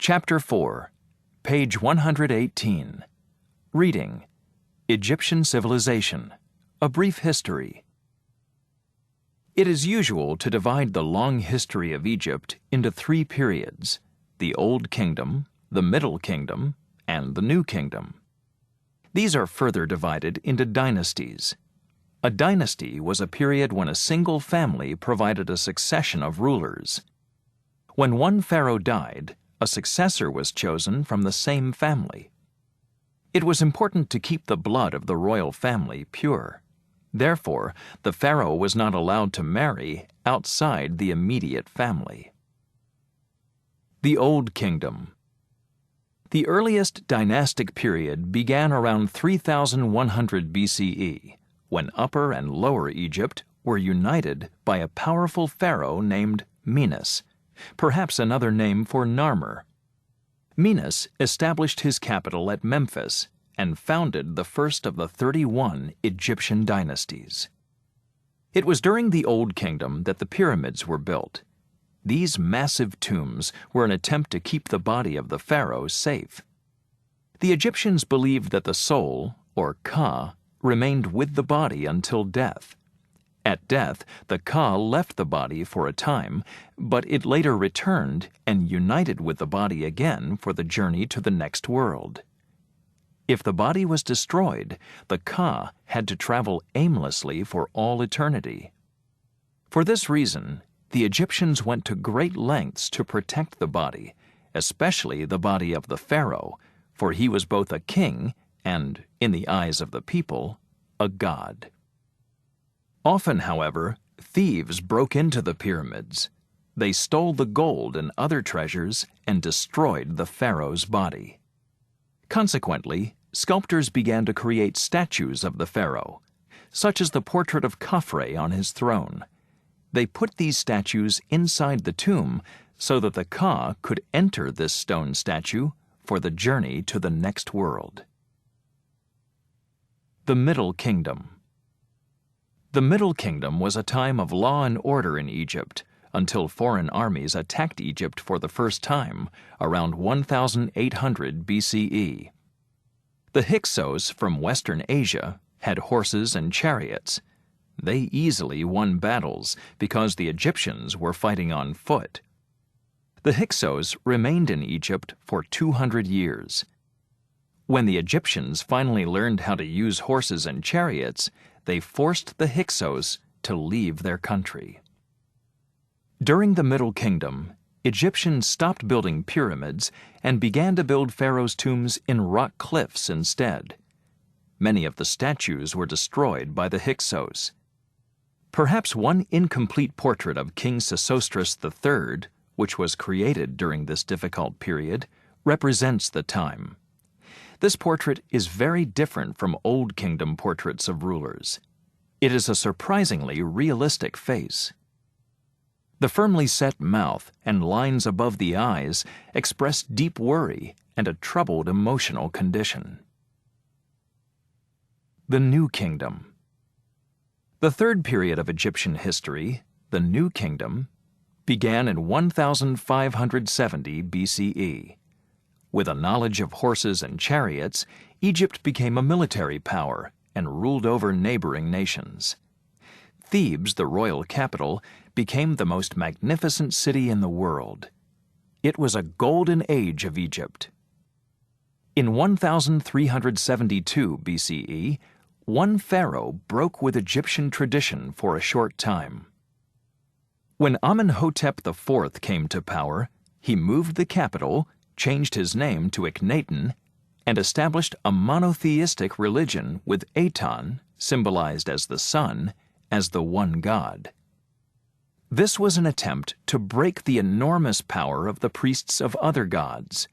Chapter 4, page 118. Reading: Egyptian Civilization, A Brief History. It is usual to divide the long history of Egypt into three periods: the Old Kingdom, the Middle Kingdom, and the New Kingdom. These are further divided into dynasties. A dynasty was a period when a single family provided a succession of rulers. When one pharaoh died, a successor was chosen from the same family. It was important to keep the blood of the royal family pure. Therefore, the pharaoh was not allowed to marry outside the immediate family. The Old Kingdom. The earliest dynastic period began around 3100 BCE, when Upper and Lower Egypt were united by a powerful pharaoh named Menes, perhaps another name for Narmer. Menes established his capital at Memphis and founded the first of the 31 Egyptian dynasties. It was during the Old Kingdom that the pyramids were built. These massive tombs were an attempt to keep the body of the pharaoh safe. The Egyptians believed that the soul, or Ka, remained with the body until death. At death, the Ka left the body for a time, but it later returned and united with the body again for the journey to the next world. If the body was destroyed, the Ka had to travel aimlessly for all eternity. For this reason, the Egyptians went to great lengths to protect the body, especially the body of the pharaoh, for he was both a king and, in the eyes of the people, a god. Often, however, thieves broke into the pyramids. They stole the gold and other treasures and destroyed the pharaoh's body. Consequently, sculptors began to create statues of the pharaoh, such as the portrait of Khafre on his throne. They put these statues inside the tomb so that the Ka could enter this stone statue for the journey to the next world. The Middle Kingdom. The Middle Kingdom was a time of law and order in Egypt until foreign armies attacked Egypt for the first time around 1800 BCE. The Hyksos from Western Asia had horses and chariots. They easily won battles because the Egyptians were fighting on foot. The Hyksos remained in Egypt for 200 years. When the Egyptians finally learned how to use horses and chariots, they forced the Hyksos to leave their country. During the Middle Kingdom, Egyptians stopped building pyramids and began to build pharaohs' tombs in rock cliffs instead. Many of the statues were destroyed by the Hyksos. Perhaps one incomplete portrait of King Sesostris III, which was created during this difficult period, represents the time. This portrait is very different from Old Kingdom portraits of rulers. It is a surprisingly realistic face. The firmly set mouth and lines above the eyes express deep worry and a troubled emotional condition. The New Kingdom. The third period of Egyptian history, the New Kingdom, began in 1570 BCE. With a knowledge of horses and chariots, Egypt became a military power and ruled over neighboring nations. Thebes, the royal capital, became the most magnificent city in the world. It was a golden age of Egypt. In 1372 BCE, one pharaoh broke with Egyptian tradition for a short time. When Amenhotep IV came to power, he moved the capital, changed his name to Akhenaten, and established a monotheistic religion with Aton, symbolized as the sun, as the one god. This was an attempt to break the enormous power of the priests of other gods.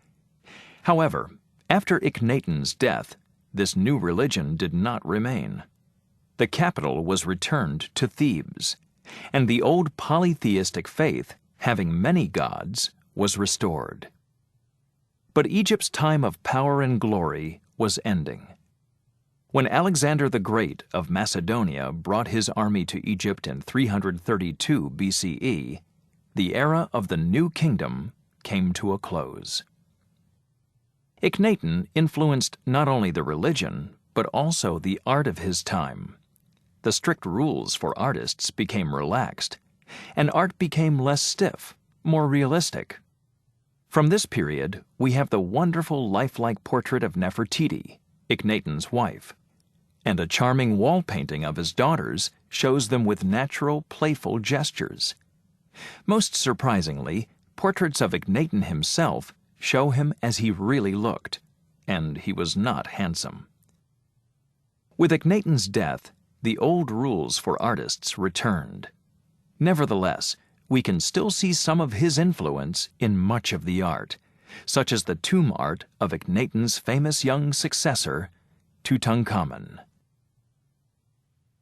However, after Akhenaten's death, this new religion did not remain. The capital was returned to Thebes, and the old polytheistic faith, having many gods, was restored. But Egypt's time of power and glory was ending. When Alexander the Great of Macedonia brought his army to Egypt in 332 BCE, the era of the New Kingdom came to a close. Akhenaten influenced not only the religion, but also the art of his time. The strict rules for artists became relaxed, and art became less stiff, more realistic. From this period, we have the wonderful lifelike portrait of Nefertiti, Akhenaten's wife, and a charming wall painting of his daughters shows them with natural, playful gestures. Most surprisingly, portraits of Akhenaten himself show him as he really looked, and he was not handsome. With Akhenaten's death, the old rules for artists returned. Nevertheless, we can still see some of his influence in much of the art, such as the tomb art of Akhenaten's famous young successor, Tutankhamun.